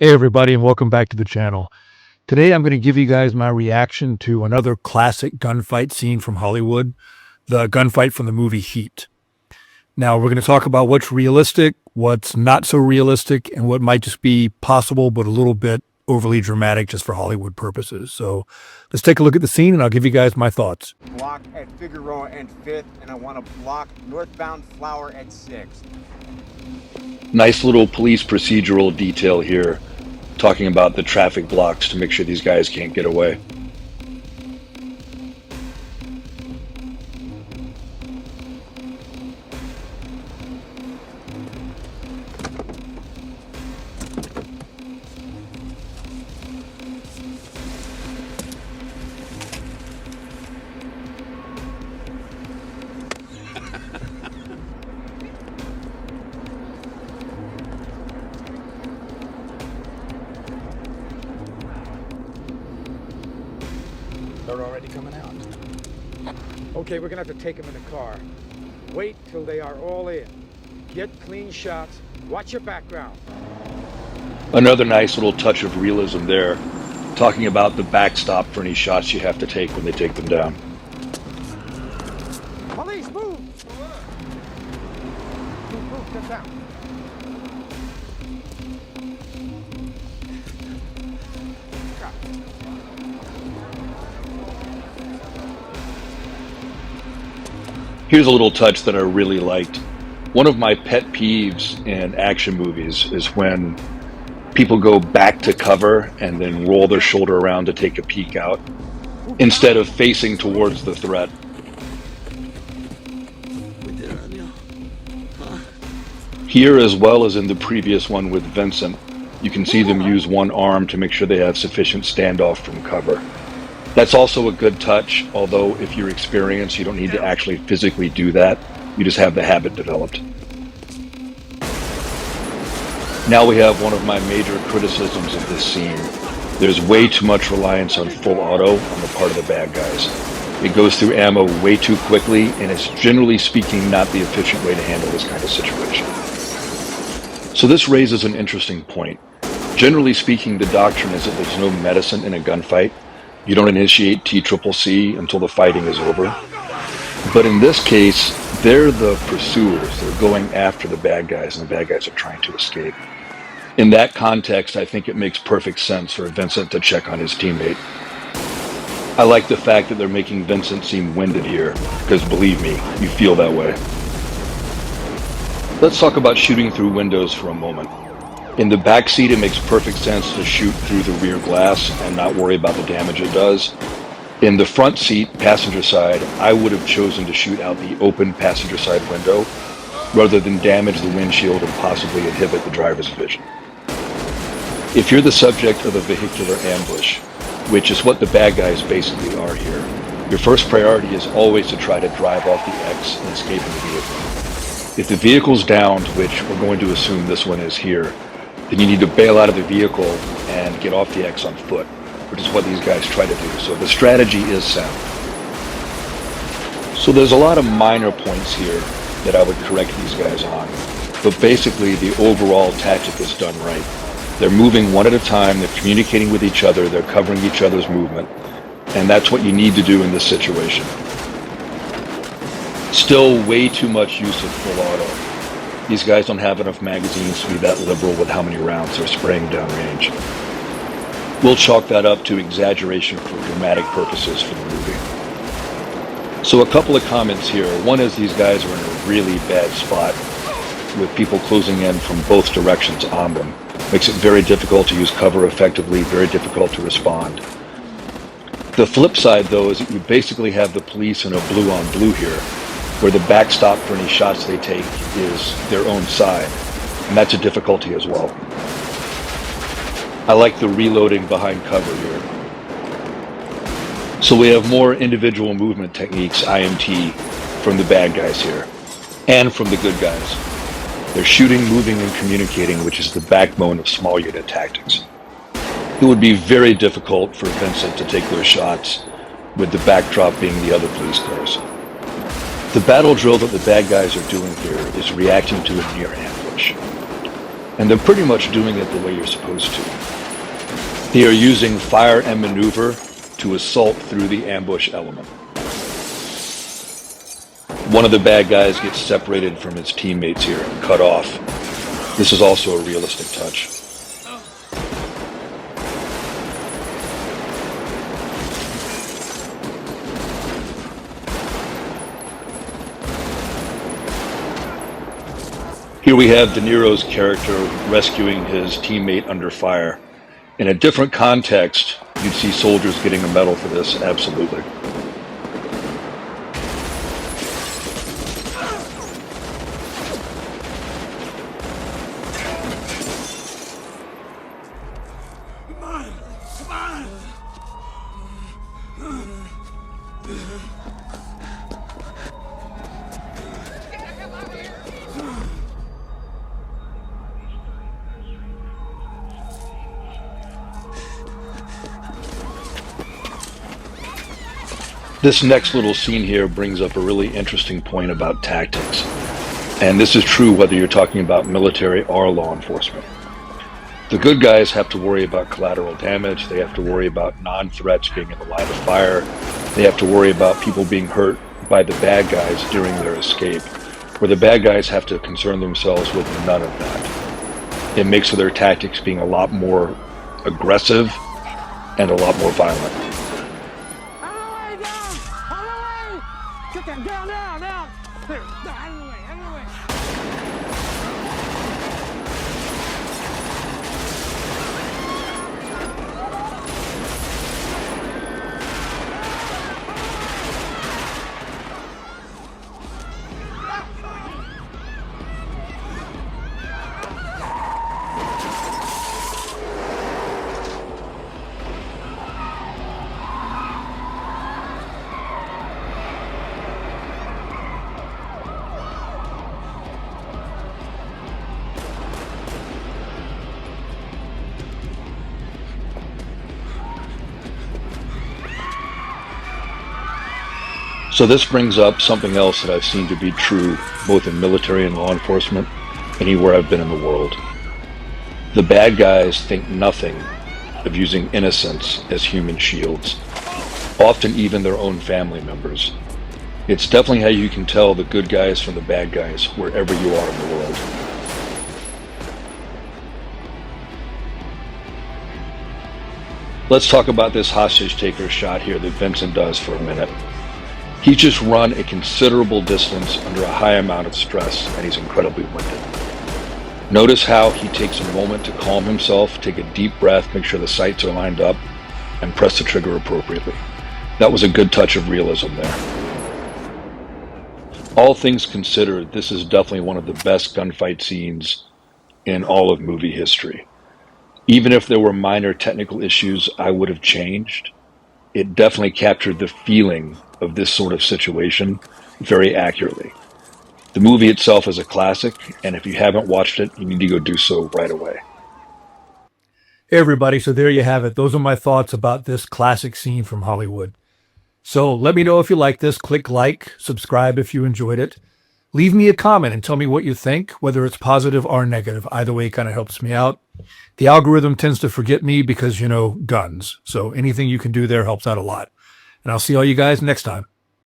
Hey everybody, and welcome back to the channel. Today I'm going to give you guys my reaction to another classic gunfight scene from Hollywood, the gunfight from the movie Heat. Now we're going to talk about what's realistic, what's not so realistic, and what might just be possible but a little bit overly dramatic just for Hollywood purposes. So let's take a look at the scene and I'll give you guys my thoughts. Block at Figueroa and 5th, and I want to block northbound Flower at 6th. Nice little police procedural detail here, talking about the traffic blocks to make sure these guys can't get away. They're already coming out. Okay, we're gonna have to take them in the car. Wait till they are all in. Get clean shots. Watch your background. Another nice little touch of realism there, talking about the backstop for any shots you have to take when they take them down. Police, move! Move, get down. Here's a little touch that I really liked. One of my pet peeves in action movies is when people go back to cover and then roll their shoulder around to take a peek out, instead of facing towards the threat. Here, as well as in the previous one with Vincent, you can see them use one arm to make sure they have sufficient standoff from cover. That's also a good touch, although if you're experienced, you don't need to actually physically do that. You just have the habit developed. Now we have one of my major criticisms of this scene. There's way too much reliance on full auto on the part of the bad guys. It goes through ammo way too quickly, and it's generally speaking not the efficient way to handle this kind of situation. So this raises an interesting point. Generally speaking, the doctrine is that there's no medicine in a gunfight. You don't initiate TCCC until the fighting is over. But in this case, they're the pursuers. They're going after the bad guys, and the bad guys are trying to escape. In that context, I think it makes perfect sense for Vincent to check on his teammate. I like the fact that they're making Vincent seem winded here, because believe me, you feel that way. Let's talk about shooting through windows for a moment. In the back seat, it makes perfect sense to shoot through the rear glass and not worry about the damage it does. In the front seat, passenger side, I would have chosen to shoot out the open passenger side window rather than damage the windshield and possibly inhibit the driver's vision. If you're the subject of a vehicular ambush, which is what the bad guys basically are here, your first priority is always to try to drive off the X and escape in the vehicle. If the vehicle's downed, which we're going to assume this one is here, then you need to bail out of the vehicle and get off the X on foot, which is what these guys try to do. So the strategy is sound. So there's a lot of minor points here that I would correct these guys on, but basically the overall tactic is done right. They're moving one at a time, they're communicating with each other, they're covering each other's movement, and that's what you need to do in this situation. Still way too much use of full auto. These guys don't have enough magazines to be that liberal with how many rounds they're spraying downrange. We'll chalk that up to exaggeration for dramatic purposes for the movie. So a couple of comments here. One is these guys are in a really bad spot with people closing in from both directions on them. Makes it very difficult to use cover effectively, very difficult to respond. The flip side, though, is that you basically have the police in a blue on blue here, where the backstop for any shots they take is their own side, and that's a difficulty as well. I like the reloading behind cover here. So we have more individual movement techniques, IMT, from the bad guys here, and from the good guys. They're shooting, moving, and communicating, which is the backbone of small unit tactics. It would be very difficult for Vincent to take those shots with the backdrop being the other police cars. The battle drill that the bad guys are doing here is reacting to a near ambush. and they're pretty much doing it the way you're supposed to. They are using fire and maneuver to assault through the ambush element. One of the bad guys gets separated from his teammates here and cut off. This is also a realistic touch. Here we have De Niro's character rescuing his teammate under fire. In a different context, you'd see soldiers getting a medal for this, absolutely. This next little scene here brings up a really interesting point about tactics. And this is true whether you're talking about military or law enforcement. The good guys have to worry about collateral damage. They have to worry about non-threats being in the line of fire. They have to worry about people being hurt by the bad guys during their escape, where the bad guys have to concern themselves with none of that. It makes for their tactics being a lot more aggressive and a lot more violent. So this brings up something else that I've seen to be true both in military and law enforcement, anywhere I've been in the world. The bad guys think nothing of using innocents as human shields, often even their own family members. It's definitely how you can tell the good guys from the bad guys wherever you are in the world. Let's talk about this hostage taker shot here that Vincent does for a minute. He's just run a considerable distance under a high amount of stress, and he's incredibly winded. Notice how he takes a moment to calm himself, take a deep breath, make sure the sights are lined up, and press the trigger appropriately. That was a good touch of realism there. All things considered, this is definitely one of the best gunfight scenes in all of movie history. Even if there were minor technical issues I would have changed, it definitely captured the feeling of this sort of situation very accurately. The movie itself is a classic, and if you haven't watched it, you need to go do so right away. Hey everybody, so there you have it. Those are my thoughts about this classic scene from Hollywood. So let me know if you like this. Click like, subscribe if you enjoyed it. Leave me a comment and tell me what you think, whether it's positive or negative. Either way kind of helps me out. The algorithm tends to forget me because, guns. So anything you can do there helps out a lot. And I'll see all you guys next time.